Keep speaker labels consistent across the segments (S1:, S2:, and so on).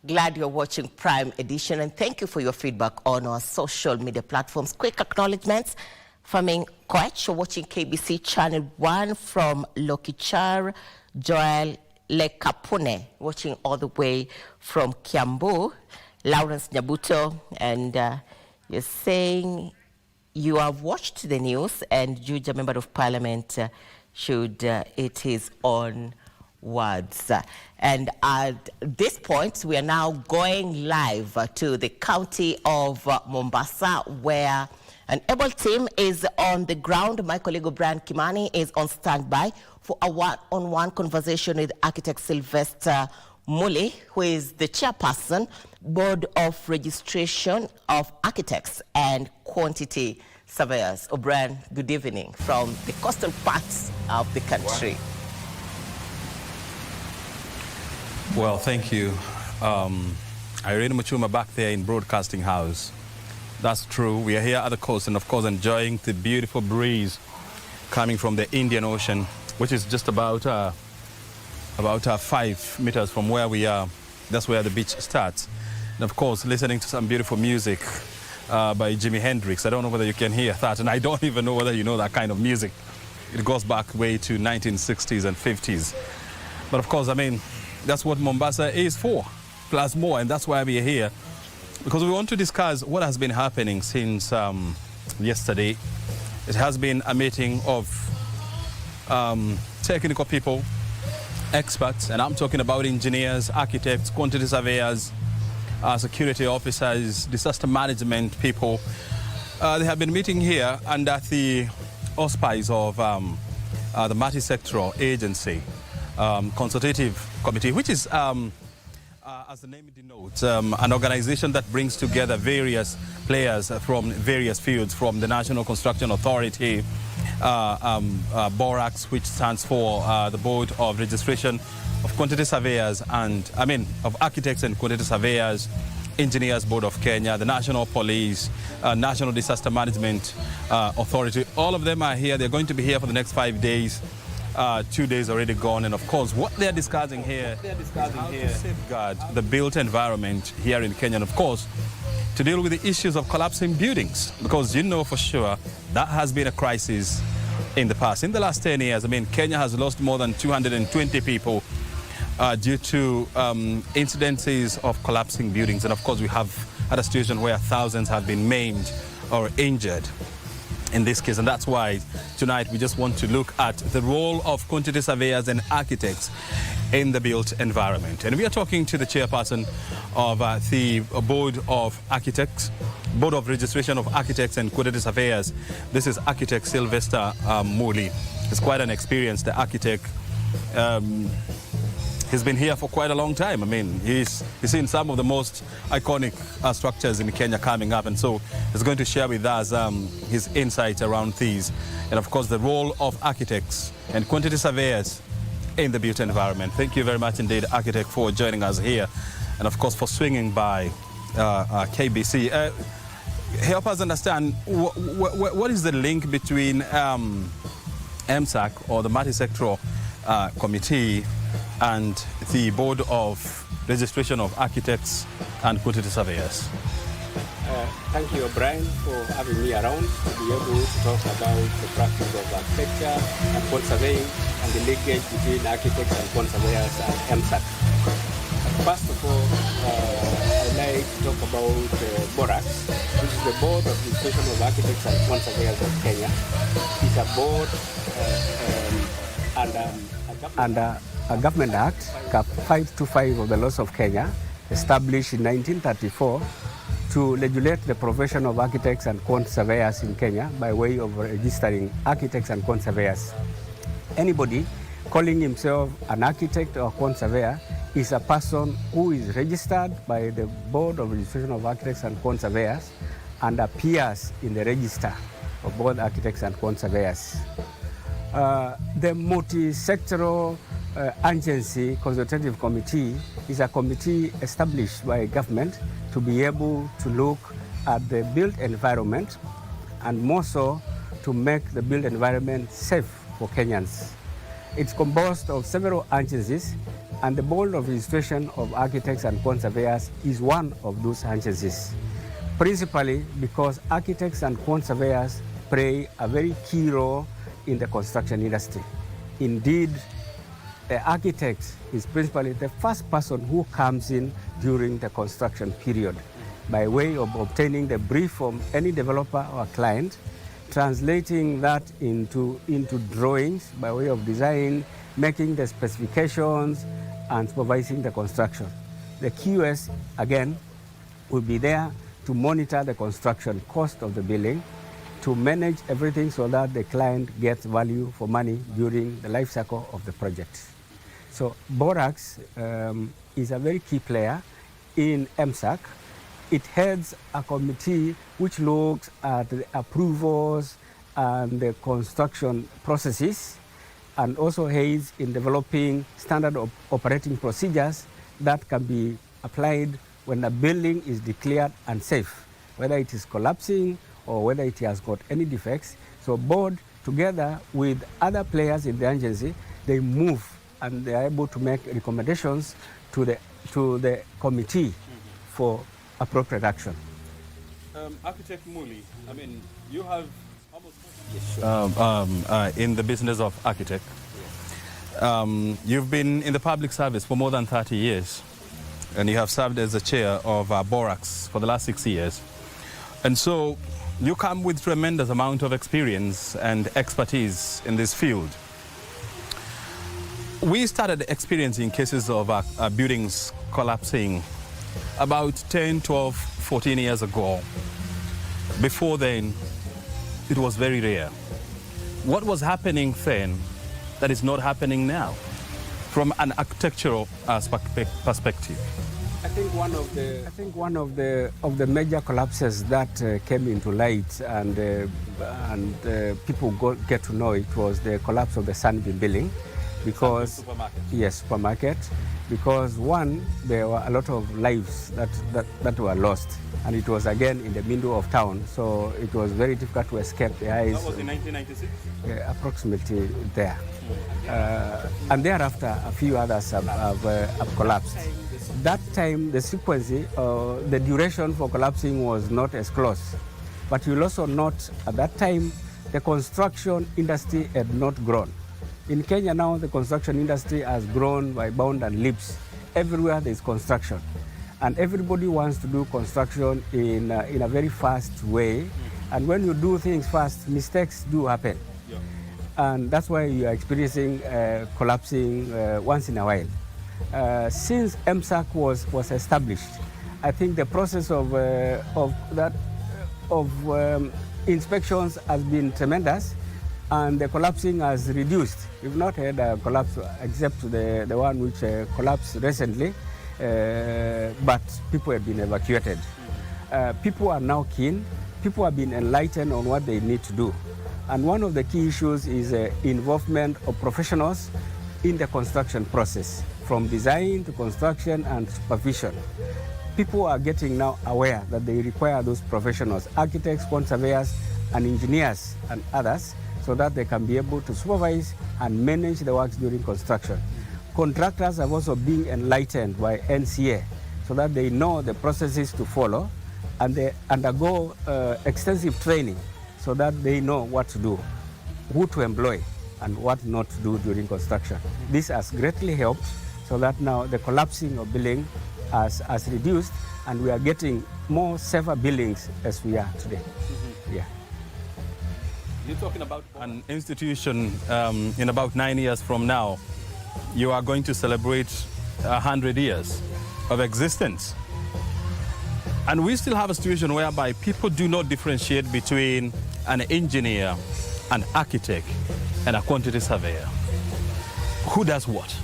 S1: Glad you're watching Prime Edition, and thank you for your feedback on our social media platforms. Quick acknowledgements. Faming Koech, you're watching KBC Channel 1 from Lokichar. Joel Lekapune, watching all the way from Kiambu. Lawrence Nyabuto, and you're saying you have watched the news, and Juja, Member of Parliament, should eat his own words. And at this point, we are now going live to the county of Mombasa, where an able team is on the ground. My colleague Brian Kimani is on standby for a one-on-one conversation with architect Silvester Muli, who is the chairperson, Board of Registration of Architects and Quantity Surveyors. O'Brien, good evening from the coastal parts of the country.
S2: Well, thank you. Irene Muchuma back there in Broadcasting House. That's true. We are here at the coast and, of course, enjoying the beautiful breeze coming from the Indian Ocean, which is just about 5 meters from where we are. That's where the beach starts. And, of course, listening to some beautiful music by Jimi Hendrix. I don't know whether you can hear that, and I don't even know whether you know that kind of music. It goes back way to 1960s and 50s. But, of course, I mean, that's what Mombasa is for, plus more, and that's why we're here. Because we want to discuss what has been happening since yesterday. It has been a meeting of technical people, experts, and I'm talking about engineers, architects, quantity surveyors, security officers, disaster management people. They have been meeting here under the auspice of the multi-sectoral agency consultative committee, which is, as the name denotes, an organization that brings together various players from various fields, from the National Construction Authority, BORAX, which stands for the Board of Registration of Quantity Surveyors, and of Architects and Quantity Surveyors, Engineers Board of Kenya, the National Police, National Disaster Management Authority. All of them are here. They're going to be here for the next 5 days. 2 days already gone, and of course what they're discussing here is how to safeguard the built environment here in Kenya, and of course to deal with the issues of collapsing buildings, because you know for sure that has been a crisis in the past. In the last 10 years, Kenya has lost more than 220 people due to incidences of collapsing buildings, and of course we have had a situation where thousands have been maimed or injured in this case, and that's why tonight we just want to look at the role of quantity surveyors and architects in the built environment. And we are talking to the chairperson of the Board of Architects, Board of Registration of Architects and Quantity Surveyors. This is architect Silvester Muli. He's quite an experienced architect. He's been here for quite a long time. He's seen some of the most iconic structures in Kenya coming up, and so he's going to share with us his insights around these, and of course the role of architects and quantity surveyors in the built environment. Thank you very much indeed, architect, for joining us here, and of course for swinging by KBC. Help us understand what is the link between MSAC, or the multi-sectoral committee, and the Board of Registration of Architects and Quantity Surveyors.
S3: Thank you, O'Brien, for having me around to be able to talk about the practice of architecture and quantity surveying and the linkage between architects and quantity surveyors and MSAC. First of all, I'd like to talk about BORAX, which is the Board of Registration of Architects and Quantity Surveyors of Kenya. It's a board under a Government Act, Cap 525 of the Laws of Kenya, established in 1934 to regulate the profession of architects and quantity surveyors in Kenya by way of registering architects and quantity surveyors. Anybody calling himself an architect or quantity surveyor is a person who is registered by the Board of Registration of Architects and Quantity Surveyors and appears in the register of both architects and quantity surveyors. The multi-sectoral agency consultative committee is a committee established by government to be able to look at the built environment, and more so to make the built environment safe for Kenyans. It's composed of several agencies And the Board of Registration of Architects and Quant Surveyors is one of those agencies, principally because architects and quant surveyors play a very key role in the construction industry. Indeed, the architect is principally the first person who comes in during the construction period by way of obtaining the brief from any developer or client, translating that into drawings by way of design, making the specifications, and supervising the construction. The QS, again, will be there to monitor the construction cost of the building, to manage everything so that the client gets value for money during the life cycle of the project. So Borax is a very key player in MSAC. It heads a committee which looks at the approvals and the construction processes, and also aids in developing standard operating procedures that can be applied when a building is declared unsafe, whether it is collapsing or whether it has got any defects. So board, together with other players in the agency, they move and they are able to make recommendations to the committee for appropriate action.
S2: Architect Muli, I mean, you have almost in the business of architect. You've been in the public service for more than 30 years, and you have served as the chair of Borax for the last 6 years. And so you come with tremendous amount of experience and expertise in this field. We started experiencing cases of buildings collapsing about 10, 12, 14 years ago. Before then, it was very rare. What was happening then that is not happening now from an architectural perspective?
S3: I think one of the major collapses that came into light and people get to know it was the collapse of the Sunbeam building, because
S2: supermarket.
S3: Yes, supermarket, because one, there were a lot of lives that were lost, and it was again in the middle of town, so it was very difficult to escape the eyes.
S2: That was in 1996?
S3: Approximately there. And thereafter, a few others have collapsed. That time, the sequence, the duration for collapsing was not as close. But you'll also note at that time, the construction industry had not grown. In Kenya now, the construction industry has grown by bound and leaps. Everywhere there is construction. And everybody wants to do construction in a very fast way. And when you do things fast, mistakes do happen. Yeah. And that's why you are experiencing collapsing once in a while. Since MSAC was established, I think the process of inspections has been tremendous, and the collapsing has reduced. We've not had a collapse except the one which collapsed recently, but people have been evacuated. People are now keen. People have been enlightened on what they need to do. And one of the key issues is involvement of professionals in the construction process, from design to construction and supervision. People are getting now aware that they require those professionals, architects, quant surveyors, and engineers and others, so that they can be able to supervise and manage the works during construction. Contractors have also been enlightened by NCA, so that they know the processes to follow, and they undergo extensive training, so that they know what to do, who to employ, and what not to do during construction. This has greatly helped, so that now the collapsing of building has reduced, and we are getting more safer buildings as we are today. Yeah.
S2: You're talking about an institution in about 9 years from now. You are going to celebrate 100 years of existence. And we still have a situation whereby people do not differentiate between an engineer, an architect, and a quantity surveyor. Who does what?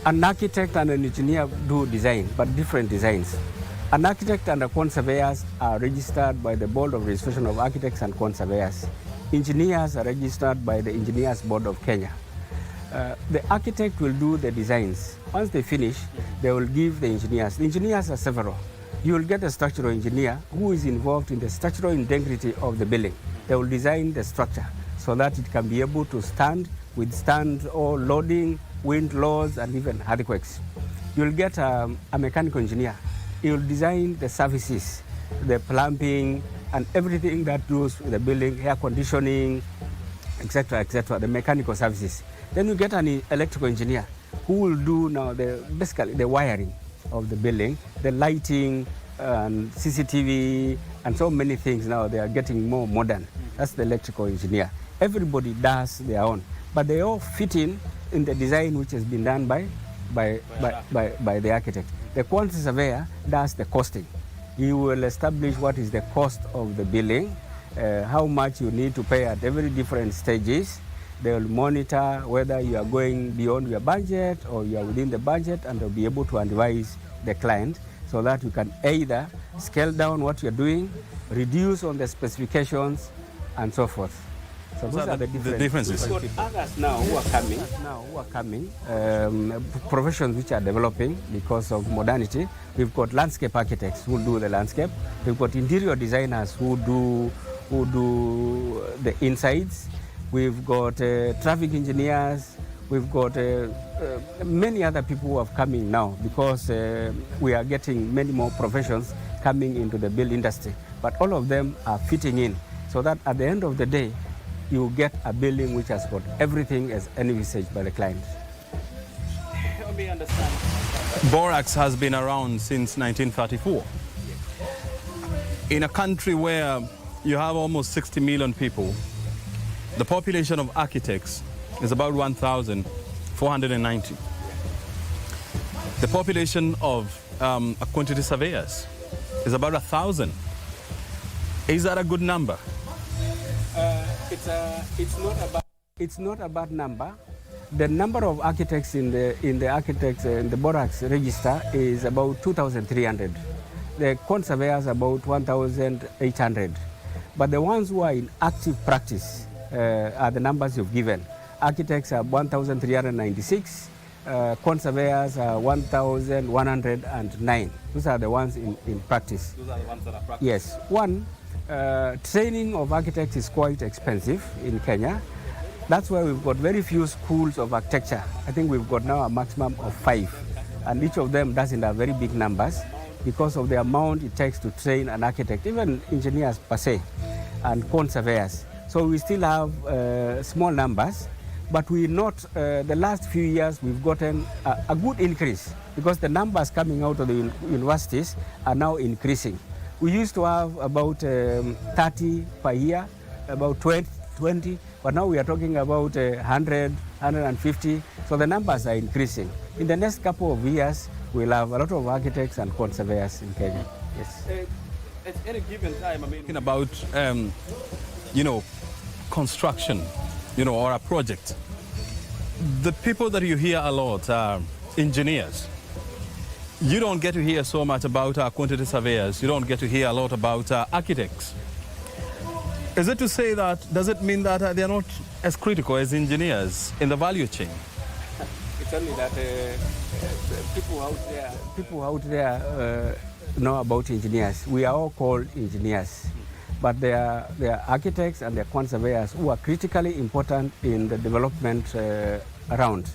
S3: An architect and an engineer do design, but different designs. An architect and a quant surveyors are registered by the Board of Registration of Architects and Quant Surveyors. Engineers are registered by the Engineers Board of Kenya. The architect will do the designs. Once they finish, they will give the engineers. The engineers are several. You will get a structural engineer who is involved in the structural integrity of the building. They will design the structure so that it can be able to stand withstand all loading, wind loads, and even earthquakes. You'll get a mechanical engineer. He will design the services, the plumbing, and everything that goes with the building, air conditioning, etc., the mechanical services. Then you get an electrical engineer who will do now basically the wiring of the building, the lighting, and CCTV, and so many things now. They are getting more modern. That's the electrical engineer. Everybody does their own, but they all fit in the design which has been done by the architect. The quantity surveyor does the costing. He will establish what is the cost of the building, how much you need to pay at every different stages. They will monitor whether you are going beyond your budget or you are within the budget, and they'll be able to advise the client so that you can either scale down what you're doing, reduce on the specifications, and so forth. So those are the differences. We've got others now who are coming, professions which are developing because of modernity. We've got landscape architects who do the landscape. We've got interior designers who do the insides. We've got traffic engineers. We've got many other people who are coming now because we are getting many more professions coming into the build industry. But all of them are fitting in so that at the end of the day, you get a building which has got everything as envisaged by the client.
S2: Help me understand. Borax has been around since 1934. In a country where you have almost 60 million people, the population of architects is about 1,490. The population of quantity surveyors is about 1,000. Is that a good number?
S3: It's not a bad number. The number of architects in the Borax register is about 2,300. The quant surveyors about 1,800. But the ones who are in active practice are the numbers you've given. Architects are 1,396. Quant surveyors are 1,109. Those are the ones in practice.
S2: Those are the ones that are practice.
S3: Yes. Training of architects is quite expensive in Kenya. That's why we've got very few schools of architecture. I think we've got now a maximum of 5. And each of them doesn't have very big numbers because of the amount it takes to train an architect, even engineers per se, and quant surveyors. So we still have small numbers, but we note the last few years we've gotten a good increase because the numbers coming out of the universities are now increasing. We used to have about 30 per year, about 20, but now we are talking about 100, 150. So the numbers are increasing. In the next couple of years, we'll have a lot of architects and quant surveyors in Kenya. Yes.
S2: At any given time, I mean, thinking about, construction, or a project, the people that you hear a lot are engineers. You don't get to hear so much about quantity surveyors. You don't get to hear a lot about architects. Is it to say that, does it mean that they are not as critical as engineers in the value chain?
S3: It's only that people out there know about engineers. We are all called engineers. But there are architects and there are quant surveyors who are critically important in the development around.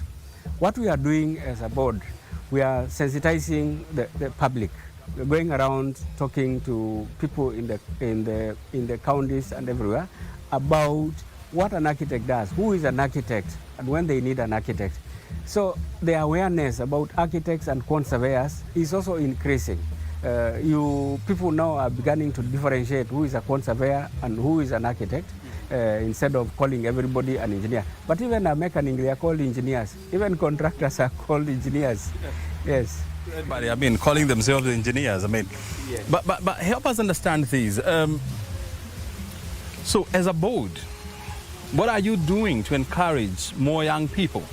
S3: What we are doing as a board, we are sensitizing the public. We're going around talking to people in the counties and everywhere about what an architect does, who is an architect, and when they need an architect. So the awareness about architects and quant surveyors is also increasing. People now are beginning to differentiate who is a quant surveyor and who is an architect instead of calling everybody an engineer. But even a mechanic, they are called engineers. Even contractors are called engineers. Yes.
S2: Everybody, calling themselves engineers.
S3: Yes.
S2: But help us understand these. So as a board, what are you doing to encourage more young people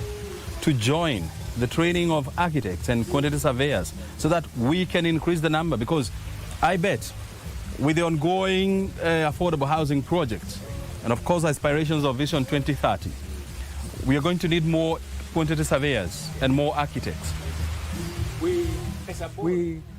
S2: to join the training of architects and quantity surveyors so that we can increase the number? Because I bet with the ongoing affordable housing project and of course aspirations of Vision 2030, we are going to need more quantity surveyors and more architects.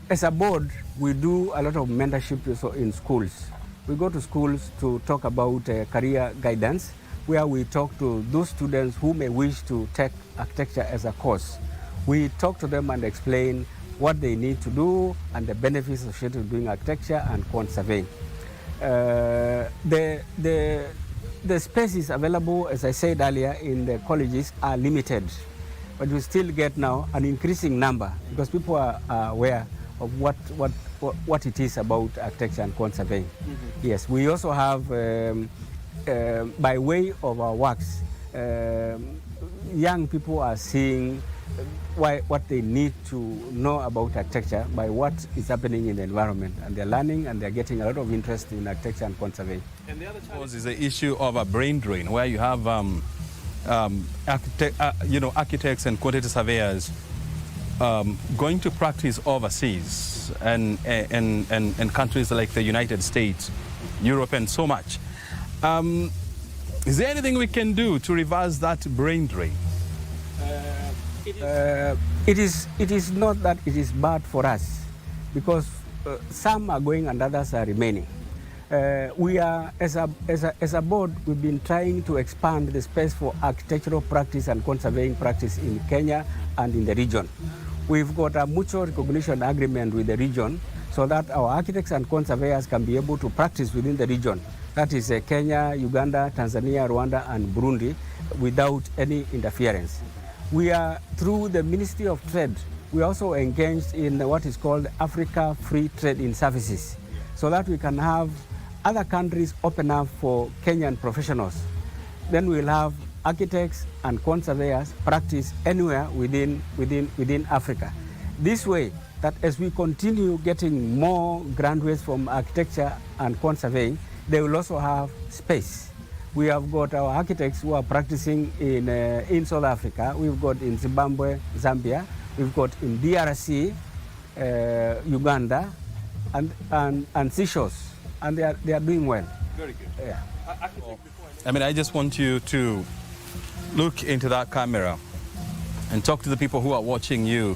S3: As a board, we do a lot of mentorship in schools. We go to schools to talk about career guidance where we talk to those students who may wish to take architecture as a course. We talk to them and explain what they need to do and the benefits associated with doing architecture and quant surveying. The spaces available, as I said earlier, in the colleges are limited, but we still get now an increasing number because people are aware of what it is about architecture and quant surveying. Mm-hmm. Yes, we also have, by way of our works, young people are seeing what they need to know about architecture by what is happening in the environment, and they're learning and they're getting a lot of interest in architecture and quant surveying. And the other challenge is the issue of a brain drain, where you have architects and quantity surveyors going to practice overseas and countries like the United States, Europe, and so much. Is there anything we can do to reverse that brain drain? It is not that it is bad for us, because some are going and others are remaining. We are, as a board, we've been trying to expand the space for architectural practice and quant surveying practice in Kenya and in the region. We've got a mutual recognition agreement with the region so that our architects and quant surveyors can be able to practice within the region. That is Kenya, Uganda, Tanzania, Rwanda, and Burundi, without any interference. We are, through the Ministry of Trade, we are also engaged in what is called Africa Free Trade in Services, so that we can have other countries open up for Kenyan professionals. Then we'll have architects and quant surveyors practice anywhere within Africa. This way, that as we continue getting more graduates from architecture and quant surveying, they will also have space. We have got our architects who are practicing in South Africa. We've got in Zimbabwe, Zambia. We've got in DRC, Uganda, and Seychelles, and they are doing well. Very good. Yeah.
S2: I mean, I just want you to look into that camera and talk to the people who are watching you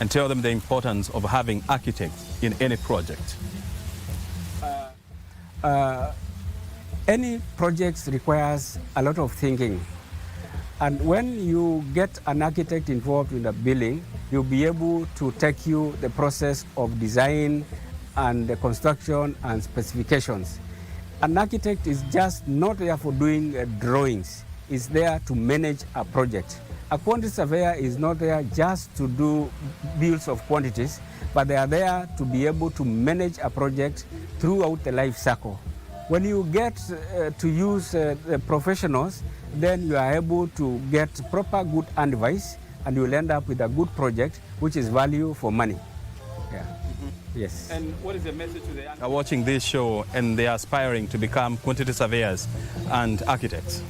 S2: and tell them the importance of having architects in any project.
S3: Any project requires a lot of thinking. And when you get an architect involved in the building, you'll be able to take you the process of design and the construction and specifications. An architect is just not there for doing drawings. It's there to manage a project. A quantity surveyor is not there just to do bills of quantities, but they are there to be able to manage a project throughout the life cycle. When you get to use the professionals, then you are able to get proper good advice, and you will end up with a good project, which is value for money. Yeah. Mm-hmm. Yes.
S2: And what is the message to the young people watching this show and they are aspiring to become quantity surveyors and architects?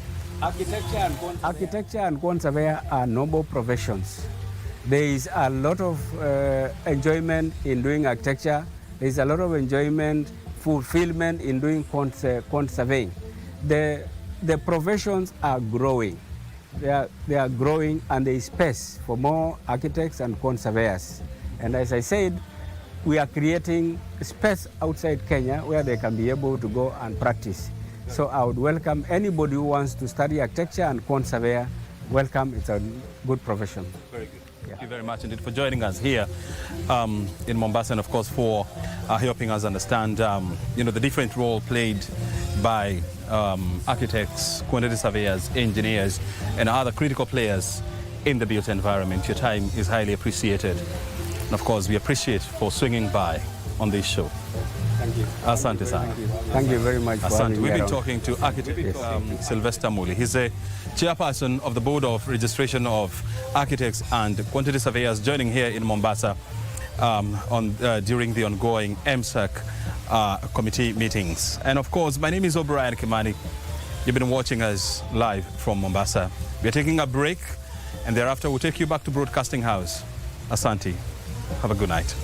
S3: Architecture and quant surveyor are noble professions. There is a lot of enjoyment in doing architecture. There is a lot of enjoyment, fulfillment in doing quant surveying. The professions are growing. They are growing, and there is space for more architects and quant surveyors. And as I said, we are creating space outside Kenya where they can be able to go and practice. So I would welcome anybody who wants to study architecture and quant surveyor. Welcome, it's a good profession.
S2: Very good. Thank you very much indeed for joining us here in Mombasa, and of course for helping us understand the different role played by architects, quantity surveyors, engineers, and other critical players in the built environment. Your time is highly appreciated. And of course, we appreciate for swinging by on this show.
S3: Thank you.
S2: Asante sana.
S3: Thank you very much.
S2: Asante. We've been talking to architect Silvester Muli. He's a chairperson of the Board of Registration of Architects and Quantity Surveyors, joining here in Mombasa during the ongoing MSAC committee meetings. And of course, my name is O'Brien Kimani. You've been watching us live from Mombasa. We're taking a break, and thereafter we'll take you back to Broadcasting House. Asante. Have a good night.